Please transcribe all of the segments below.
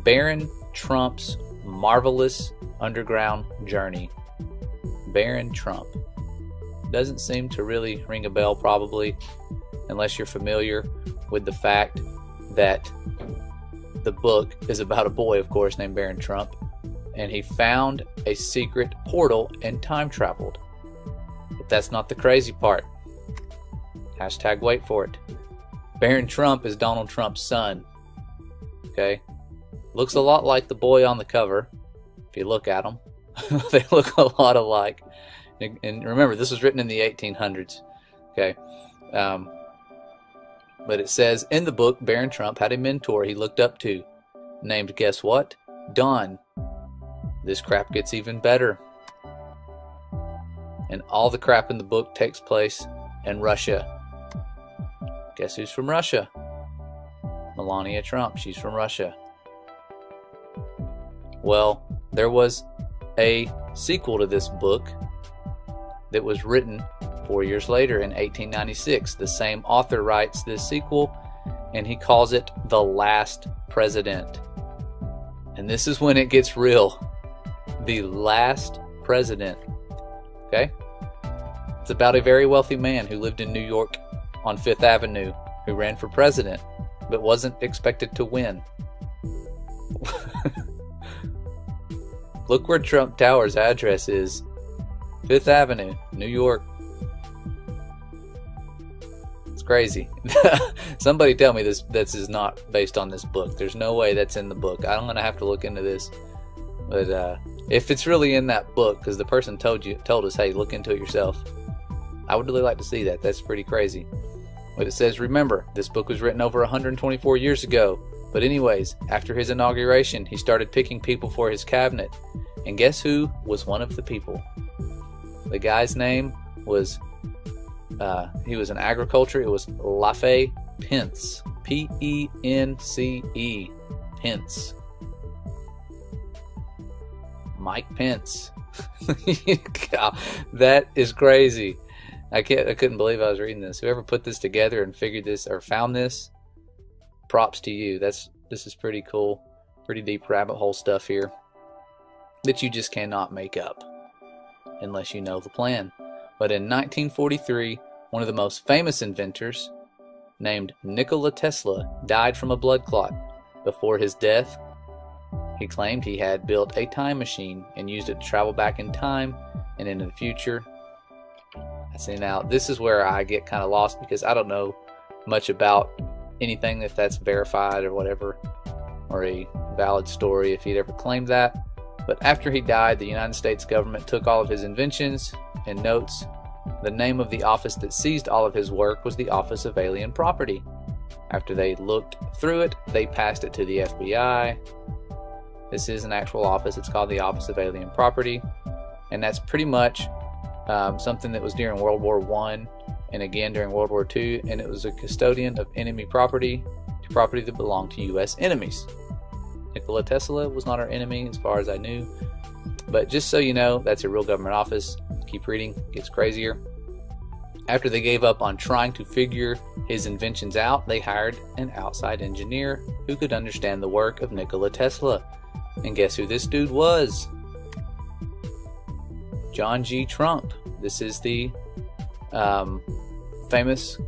Baron Trump's Marvelous Underground Journey. Baron Trump. Doesn't seem to really ring a bell, probably, unless you're familiar with the fact that the book is about a boy, of course, named Baron Trump, and he found a secret portal and time traveled. But that's not the crazy part. Hashtag wait for it. Baron Trump is Donald Trump's son. Okay? Looks a lot like the boy on the cover, if you look at them. They look a lot alike. And remember, this was written in the 1800s. Okay? But it says, in the book, Baron Trump had a mentor he looked up to, named, guess what? Don. This crap gets even better. And all the crap in the book takes place in Russia. Guess who's from Russia? Melania Trump. She's from Russia. Well, there was a sequel to this book that was written 4 years later in 1896. The same author writes this sequel, and he calls it The Last President. And this is when it gets real. The Last President. Okay? It's about a very wealthy man who lived in New York on Fifth Avenue, who ran for president, but wasn't expected to win. Look where Trump Tower's address is. Fifth Avenue, New York. It's crazy. Somebody tell me this is not based on this book. There's no way that's in the book. I'm going to have to look into this. But if it's really in that book, because the person told us, hey, look into it yourself, I would really like to see that. That's pretty crazy. But it says, remember, this book was written over 124 years ago. But anyways, after his inauguration, he started picking people for his cabinet. And guess who was one of the people? The guy's name was, he was in agriculture. It was Lafay Pence. P-E-N-C-E. Pence. Mike Pence. God, that is crazy. I couldn't believe I was reading this. Whoever put this together and figured this or found this, props to you. This is pretty cool. Pretty deep rabbit hole stuff here that you just cannot make up unless you know the plan. But in 1943, one of the most famous inventors, named Nikola Tesla, died from a blood clot. Before his death, he claimed he had built a time machine and used it to travel back in time and into the future. See, now this is where I get kind of lost because I don't know much about anything, if that's verified or whatever, or a valid story if he'd ever claimed that. But after he died, the United States government took all of his inventions and notes. The name of the office that seized all of his work was the Office of Alien Property. After they looked through it, they passed it to the FBI. This is an actual office. It's called the Office of Alien Property. And that's pretty much something that was during World War I and again during World War II, and it was a custodian of enemy property to property that belonged to U.S. enemies. Nikola Tesla was not our enemy as far as I knew, but just so you know, that's a real government office. Keep reading, it gets crazier. After they gave up on trying to figure his inventions out, they hired an outside engineer who could understand the work of Nikola Tesla. And guess who this dude was? John G. Trump. This is the famous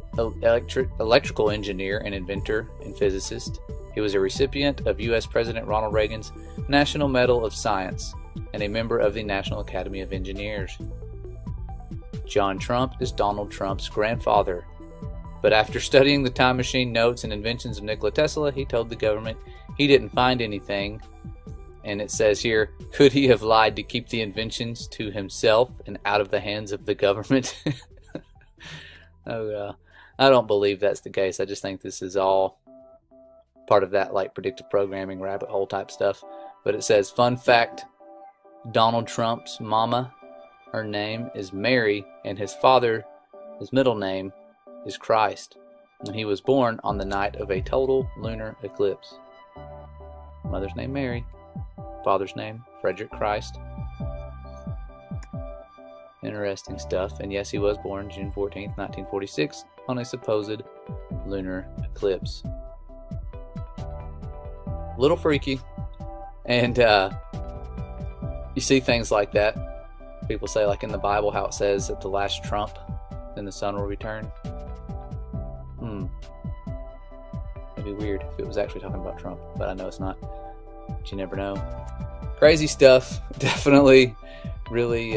electrical engineer and inventor and physicist. He was a recipient of U.S. President Ronald Reagan's National Medal of Science and a member of the National Academy of Engineers. John Trump is Donald Trump's grandfather. But after studying the time machine notes and inventions of Nikola Tesla, he told the government he didn't find anything. And it says here, could he have lied to keep the inventions to himself and out of the hands of the government? I don't believe that's the case. I just think this is all part of that like predictive programming, rabbit hole type stuff. But it says, fun fact, Donald Trump's mama, her name is Mary, and his father, his middle name is Christ. And he was born on the night of a total lunar eclipse. Mother's name Mary. Father's name, Frederick Christ. Interesting stuff. And yes, he was born June 14th, 1946 on a supposed lunar eclipse. Little freaky, And you see things like that. People say, like in the Bible, how it says at the last trump, then the sun will return. It'd be weird if it was actually talking about Trump, but I know it's not. But you never know. Crazy stuff. Definitely really